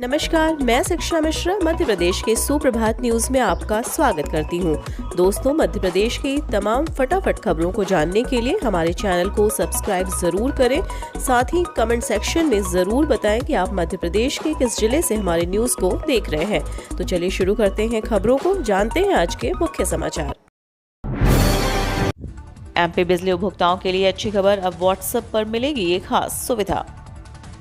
नमस्कार, मैं शिक्षा मिश्रा मध्य प्रदेश के सुप्रभात न्यूज में आपका स्वागत करती हूँ। दोस्तों, मध्य प्रदेश की तमाम फटाफट खबरों को जानने के लिए हमारे चैनल को सब्सक्राइब जरूर करें। साथ ही कमेंट सेक्शन में जरूर बताएं कि आप मध्य प्रदेश के किस जिले से हमारे न्यूज को देख रहे हैं। तो चलिए शुरू करते हैं खबरों को, जानते हैं आज के मुख्य समाचार। एमपी बिजली उपभोक्ताओं के लिए अच्छी खबर, अब व्हाट्सएप पर मिलेगी ये खास सुविधा।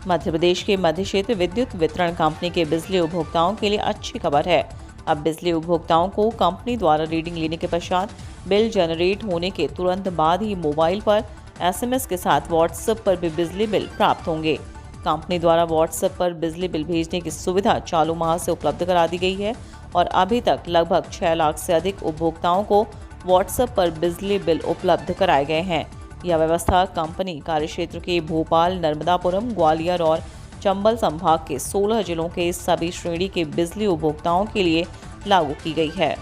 मध्य प्रदेश के मध्य क्षेत्र विद्युत वितरण कंपनी के बिजली उपभोक्ताओं के लिए अच्छी खबर है। अब बिजली उपभोक्ताओं को कंपनी द्वारा रीडिंग लेने के पश्चात बिल जनरेट होने के तुरंत बाद ही मोबाइल पर एसएमएस के साथ व्हाट्सएप पर भी बिजली बिल प्राप्त होंगे। कंपनी द्वारा व्हाट्सएप पर बिजली बिल भेजने की सुविधा चालू माह से उपलब्ध करा दी गई है और अभी तक लगभग 6 लाख से अधिक उपभोक्ताओं को व्हाट्सएप पर बिजली बिल उपलब्ध कराए गए हैं। यह व्यवस्था कंपनी कार्यक्षेत्र के भोपाल, नर्मदापुरम, ग्वालियर और चंबल संभाग के 16 जिलों के सभी श्रेणी के बिजली उपभोक्ताओं के लिए लागू की गई है।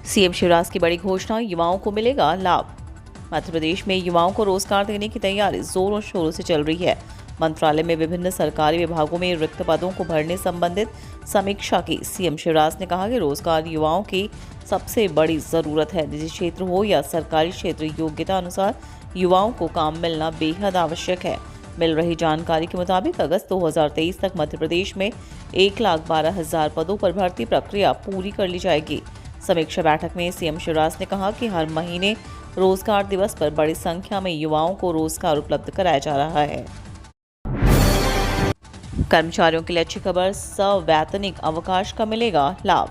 सीएम शिवराज की बड़ी घोषणा, युवाओं को मिलेगा लाभ। मध्य प्रदेश में युवाओं को रोजगार देने की तैयारी जोरों शोरों से चल रही है। मंत्रालय में विभिन्न सरकारी विभागों में रिक्त पदों को भरने संबंधित समीक्षा की सीएम शिवराज ने कहा कि रोजगार युवाओं की सबसे बड़ी जरूरत है। निजी क्षेत्र हो या सरकारी क्षेत्र, योग्यता अनुसार युवाओं को काम मिलना बेहद आवश्यक है। मिल रही जानकारी के मुताबिक अगस्त 2023 तक मध्य प्रदेश में 1,12,000 पदों पर भर्ती प्रक्रिया पूरी कर ली जाएगी। समीक्षा बैठक में सीएम शिवराज ने कहा कि हर महीने रोजगार दिवस पर बड़ी संख्या में युवाओं को रोजगार उपलब्ध कराया जा रहा है। कर्मचारियों के लिए अच्छी खबर, सवैतनिक अवकाश का मिलेगा लाभ।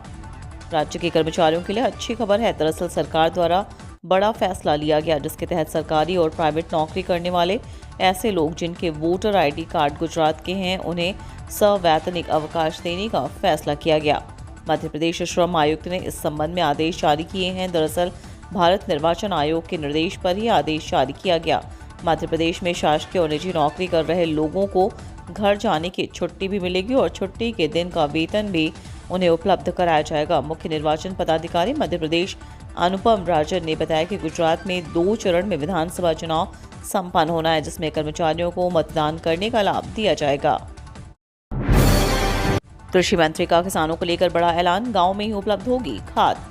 राज्य के कर्मचारियों के लिए अच्छी खबर है। दरअसल सरकार द्वारा बड़ा फैसला लिया गया जिसके तहत सरकारी और प्राइवेट नौकरी करने वाले ऐसे लोग जिनके वोटर आईडी कार्ड गुजरात के हैं, उन्हें सवैतनिक अवकाश देने का फैसला किया गया। मध्य प्रदेश श्रम आयुक्त ने इस संबंध में आदेश जारी किए हैं। दरअसल भारत निर्वाचन आयोग के निर्देश पर ही आदेश जारी किया गया। मध्य प्रदेश में शासकीय और निजी नौकरी कर रहे लोगों को घर जाने की छुट्टी भी मिलेगी और छुट्टी के दिन का वेतन भी उन्हें उपलब्ध कराया जाएगा। मुख्य निर्वाचन पदाधिकारी मध्य प्रदेश अनुपम राजन ने बताया कि गुजरात में 2 चरण में विधानसभा चुनाव संपन्न होना है, जिसमें कर्मचारियों को मतदान करने का लाभ दिया जाएगा। कृषि मंत्री का किसानों को लेकर बड़ा ऐलान, गांव में ही उपलब्ध होगी खाद।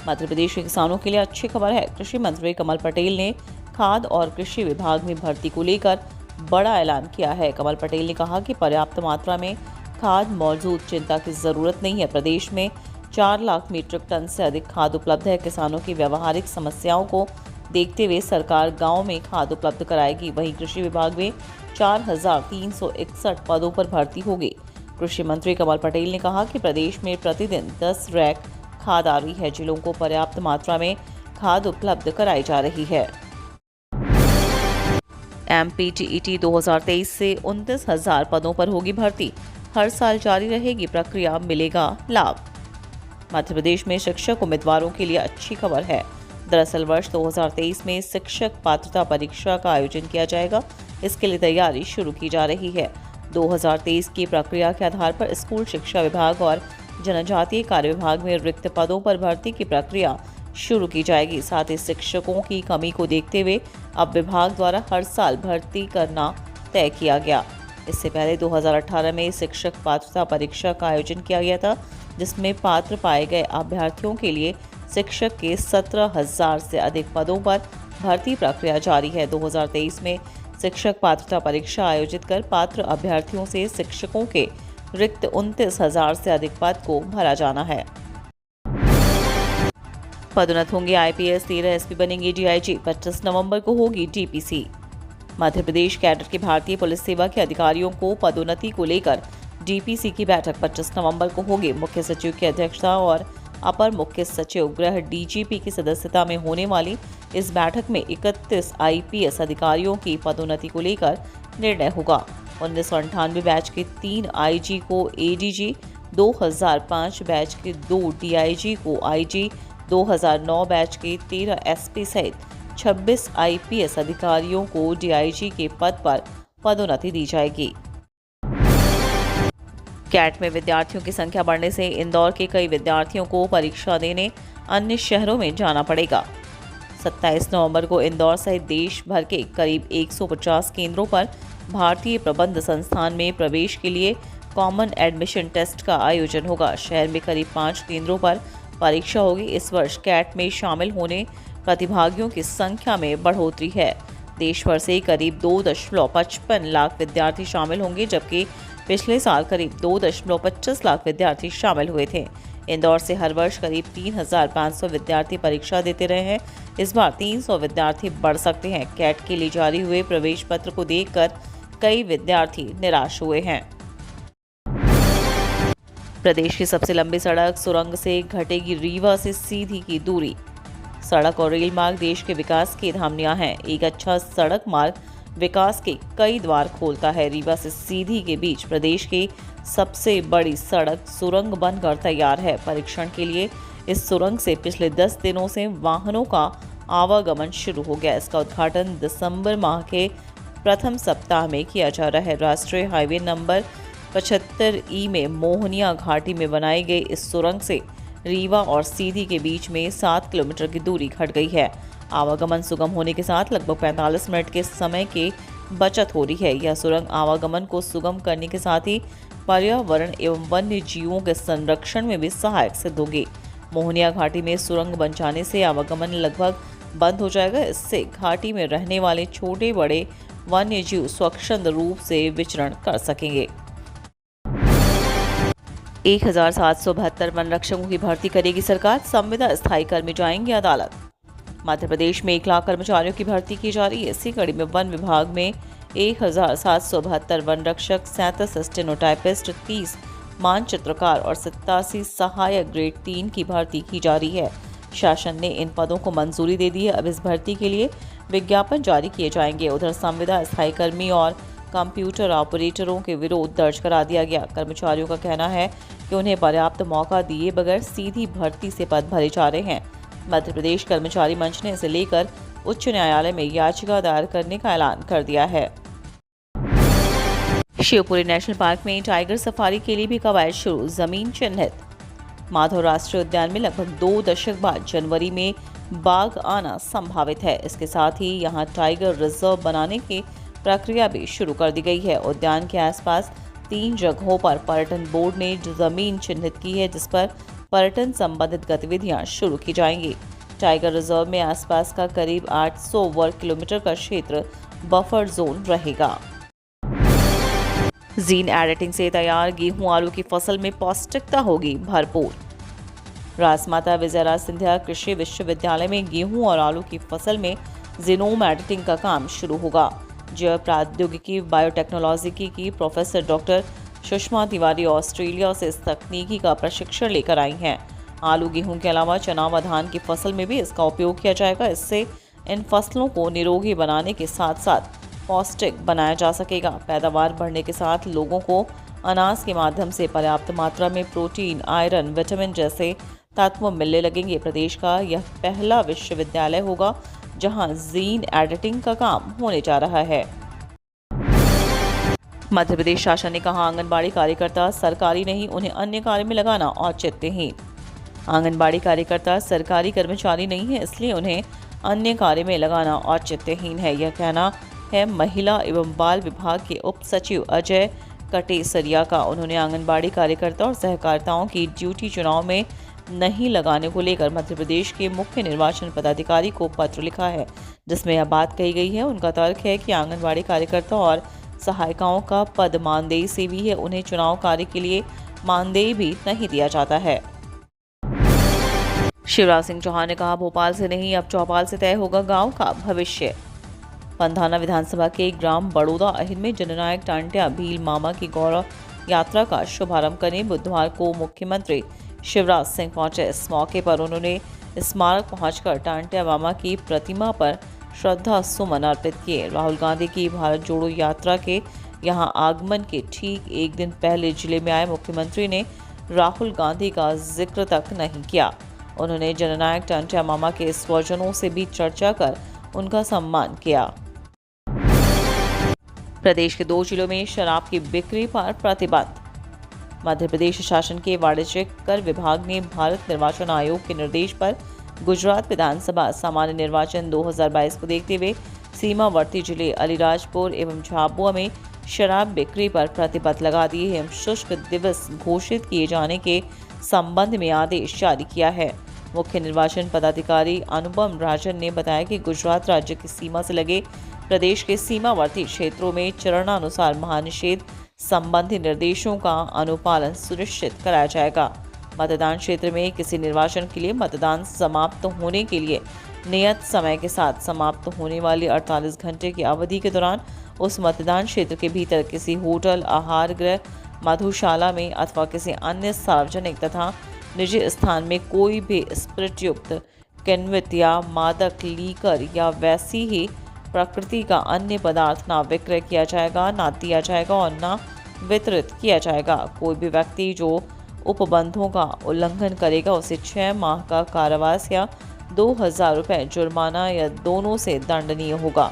मध्य प्रदेश के किसानों के लिए अच्छी खबर है। कृषि मंत्री कमल पटेल ने खाद और कृषि विभाग में भर्ती को लेकर बड़ा ऐलान किया है। कमल पटेल ने कहा कि पर्याप्त मात्रा में खाद मौजूद, चिंता की जरूरत नहीं है। प्रदेश में 4 लाख मीट्रिक टन से अधिक खाद उपलब्ध है। किसानों की व्यावहारिक समस्याओं को देखते हुए सरकार गांव में खाद उपलब्ध कराएगी। वहीं कृषि विभाग में 4,361 पदों पर भर्ती होगी। कृषि मंत्री कमल पटेल ने कहा कि प्रदेश में प्रतिदिन 10 रैक खाद आ रही है। जिलों को पर्याप्त मात्रा में खाद उपलब्ध कराई जा रही है। MPTET 2023 से 29,000 पदों पर होगी भर्ती। हर साल जारी रहेगी प्रक्रिया, मिलेगा लाभ। मध्य प्रदेश में शिक्षक उम्मीदवारों के लिए अच्छी खबर है। दरअसल वर्ष 2023 में शिक्षक पात्रता परीक्षा का आयोजन किया जाएगा। इसके लिए तैयारी शुरू की जा रही है। 2023 की प्रक्रिया के आधार पर स्कूल शिक्षा विभाग और जनजातीय कार्य विभाग में रिक्त पदों पर भर्ती की प्रक्रिया शुरू की जाएगी। साथ ही शिक्षकों की कमी को देखते हुए अब विभाग द्वारा हर साल भर्ती करना तय किया गया। इससे पहले 2018 में शिक्षक पात्रता परीक्षा का आयोजन किया गया था, जिसमें पात्र पाए गए अभ्यर्थियों के लिए शिक्षक के 17,000 से अधिक पदों पर भर्ती प्रक्रिया जारी है। 2023 में शिक्षक पात्रता परीक्षा आयोजित कर पात्र अभ्यर्थियों से शिक्षकों के रिक्त 29,000 से अधिक पद को भरा जाना है। पदोन्नत होंगे आईपीएस, 13 एसपी बनेंगे डीआईजी, 25 नवंबर को होगी डीपीसी। मध्य प्रदेश कैडर के भारतीय पुलिस सेवा के अधिकारियों को पदोन्नति को लेकर डीपीसी की बैठक 25 नवंबर को होगी। मुख्य सचिव की अध्यक्षता और अपर मुख्य सचिव गृह डीजीपी की सदस्यता में होने वाली इस बैठक में 31 आईपीएस अधिकारियों की पदोन्नति को लेकर निर्णय होगा। 1998 बैच के 3 आईजी को एडीजी, 2005 बैच के 2 डीआईजी को आईजी, 2009 बैच के 13 एसपी सहित 26 आईपीएस अधिकारियों को डीआईजी के पद पर पदोन्नति दी जाएगी। कैट में विद्यार्थियों की संख्या बढ़ने से इंदौर के कई विद्यार्थियों को परीक्षा देने अन्य शहरों में जाना पड़ेगा। 27 नवंबर को इंदौर सहित देश भर के करीब 150 केंद्रों पर भारतीय प्रबंध संस्थान में प्रवेश के लिए कॉमन एडमिशन टेस्ट का आयोजन होगा। शहर में करीब 5 केंद्रों पर परीक्षा होगी। इस वर्ष कैट में शामिल होने प्रतिभागियों की संख्या में बढ़ोतरी है। देश भर से करीब 2.55 लाख विद्यार्थी शामिल होंगे, जबकि पिछले साल करीब 2.25 लाख विद्यार्थी शामिल हुए थे। इंदौर से हर वर्ष करीब 3,500 विद्यार्थी परीक्षा देते रहे हैं। इस बार 300 विद्यार्थी बढ़ सकते हैं। कैट के लिए जारी हुए प्रवेश पत्र को देखकर कई विद्यार्थी निराश हुए हैं। प्रदेश की सबसे लंबी सड़क सुरंग से घटेगी रीवा से सीधी की दूरी। सड़क और रेल मार्ग देश के विकास की धमनियां हैं। एक अच्छा सड़क मार्ग विकास के कई द्वार खोलता है। रीवा से सीधी के बीच प्रदेश की सबसे बड़ी सड़क सुरंग बनकर तैयार है। परीक्षण के लिए इस सुरंग से पिछले 10 दिनों से वाहनों का आवागमन शुरू हो गया। इसका उद्घाटन दिसंबर माह के प्रथम सप्ताह में किया जा रहा है। राष्ट्रीय हाईवे नंबर 75E में मोहनिया घाटी में बनाई गई इस सुरंग से रीवा और सीधी के बीच में 7 किलोमीटर की दूरी घट गई है। आवागमन सुगम होने के साथ लगभग 45 मिनट के समय की बचत हो रही है। यह सुरंग आवागमन को सुगम करने के साथ ही पर्यावरण एवं वन्य जीवों के संरक्षण में भी सहायक सिद्ध होगी। मोहनिया घाटी में सुरंग बन जाने से आवागमन लगभग बंद हो जाएगा। इससे घाटी में रहने वाले छोटे बड़े वन्य जीव स्वच्छंद रूप से विचरण कर सकेंगे। 1,772 वन रक्षकों की भर्ती करेगी सरकार। संविदा स्थायी कर्मी जाएंगे अदालत। मध्य प्रदेश में 1 लाख कर्मचारियों की भर्ती की जा रही है। इसी कड़ी में वन विभाग में 1,772 वन रक्षक, 37 स्टेनोटाइपिस्ट, 30 मानचित्रकार और 87 सहायक ग्रेड 3 की भर्ती की जा रही है। शासन ने इन पदों को मंजूरी दे दी है। अब इस भर्ती के लिए विज्ञापन जारी किए जाएंगे। उधर संविदा स्थायी कर्मी और कंप्यूटर ऑपरेटरों के विरोध दर्ज करा दिया गया। कर्मचारियों का कहना है कि उन्हें पर्याप्त मौका दिए बगैर सीधी भर्ती से पद भरे जा रहे हैं। मध्य प्रदेश कर्मचारी मंच ने इसे लेकर उच्च न्यायालय में याचिका दायर करने का ऐलान कर दिया है। शिवपुरी नेशनल पार्क में टाइगर सफारी के लिए भी कवायद शुरू। जमीन चिन्हित। माधव राष्ट्रीय उद्यान में लगभग 2 दशक बाद जनवरी में बाघ आना संभावित है। इसके साथ ही यहां टाइगर रिजर्व बनाने की प्रक्रिया भी शुरू कर दी गई है। उद्यान के आसपास 3 जगहों पर पर्यटन बोर्ड ने जमीन चिन्हित की है, जिस पर पर्यटन संबंधित गतिविधियां शुरू की जाएंगी। टाइगर रिजर्व में आसपास का करीब 800 वर्ग किलोमीटर का क्षेत्र बफर जोन रहेगा। जीन एडिटिंग से तैयार गेहूं आलू की फसल में पौष्टिकता होगी भरपूर। राजमाता विजयराज सिंधिया कृषि विश्वविद्यालय में गेहूं और आलू की फसल में जीनोम एडिटिंग का काम शुरू होगा। जैव प्रौद्योगिकी बायोटेक्नोलॉजी की professor doctor Sushma Tiwari Australia से इस तकनीकी का प्रशिक्षण लेकर आई हैं। आलू गेहूं के अलावा चना व धान की फसल में भी इसका उपयोग किया जाएगा। इससे इन फसलों को निरोगी बनाने के साथ साथ पौष्टिक बनाया जा सकेगा। पैदावार बढ़ने के साथ लोगों को अनाज के माध्यम से पर्याप्त मात्रा में प्रोटीन, आयरन, विटामिन जैसे तत्व मिलने लगेंगे। प्रदेश का यह पहला विश्वविद्यालय होगा जहां जीन एडिटिंग का काम होने जा रहा है। मध्य प्रदेश शासन ने कहा, आंगनबाड़ी कार्यकर्ता सरकारी नहीं, उन्हें अन्य कार्य में लगाना औचित्यहीन। आंगनबाड़ी कार्यकर्ता सरकारी कर्मचारी नहीं है, इसलिए उन्हें अन्य कार्य में लगाना औचित्यहीन है। यह कहना है महिला एवं बाल विभाग के उप सचिव अजय कटेसरिया का। उन्होंने आंगनबाड़ी कार्यकर्ता और सहकारिताओं की ड्यूटी चुनाव में नहीं लगाने को लेकर मध्य प्रदेश के मुख्य निर्वाचन पदाधिकारी को पत्र लिखा है, जिसमें यह बात कही गई है। उनका तर्क है कि आंगनबाड़ी कार्यकर्ता और सहायिकाओं का पद मानदेय से भी है, उन्हें चुनाव कार्य के लिए मानदेय भी नहीं दिया जाता है। शिवराज सिंह चौहान ने कहा, भोपाल से नहीं अब चौपाल से तय होगा गांव का भविष्य। पंधाना विधानसभा के ग्राम बड़ौदा अहिर में जननायक टांट्या भील मामा की गौरव यात्रा का शुभारंभ करने बुधवार को मुख्यमंत्री शिवराज सिंह पहुंचे। इस मौके पर उन्होंने स्मारक पहुंचकर टांट्या मामा की प्रतिमा पर श्रद्धा सुमन अर्पित किए। राहुल गांधी की भारत जोड़ो यात्रा के यहां आगमन के ठीक एक दिन पहले जिले में आए मुख्यमंत्री ने राहुल गांधी का जिक्र तक नहीं किया। उन्होंने जननायक टांट्या मामा के स्वजनों से भी चर्चा कर उनका सम्मान किया। प्रदेश के 2 जिलों में शराब की बिक्री पर प्रतिबंध। मध्य प्रदेश शासन के वाणिज्यिक कर विभाग ने भारत निर्वाचन आयोग के निर्देश पर गुजरात विधानसभा सामान्य निर्वाचन 2022 को देखते हुए सीमावर्ती जिले अलीराजपुर एवं झाबुआ में शराब बिक्री पर प्रतिबंध लगा दिए एवं शुष्क दिवस घोषित किए जाने के संबंध में आदेश जारी किया है। मुख्य निर्वाचन पदाधिकारी अनुपम राजन ने बताया कि गुजरात राज्य की सीमा से लगे प्रदेश के सीमावर्ती क्षेत्रों में चरणानुसार महानिषेध संबंधी निर्देशों का अनुपालन सुनिश्चित कराया जाएगा। मतदान क्षेत्र में किसी निर्वाचन के लिए मतदान समाप्त होने के लिए नियत समय के साथ समाप्त होने वाली 48 घंटे की अवधि के दौरान उस मतदान क्षेत्र के भीतर किसी होटल, आहार गृह, मधुशाला में अथवा किसी अन्य सार्वजनिक तथा निजी स्थान में कोई भी स्पिरिट युक्त किण्वित या मादक लीकर या वैसी ही प्रकृति का अन्य पदार्थ ना विक्रय किया जाएगा, ना दिया जाएगा और ना वितरित किया जाएगा। कोई भी व्यक्ति जो उपबंधों का उल्लंघन करेगा उसे 6 माह का कारावास या 2000 रुपये जुर्माना या दोनों से दंडनीय होगा।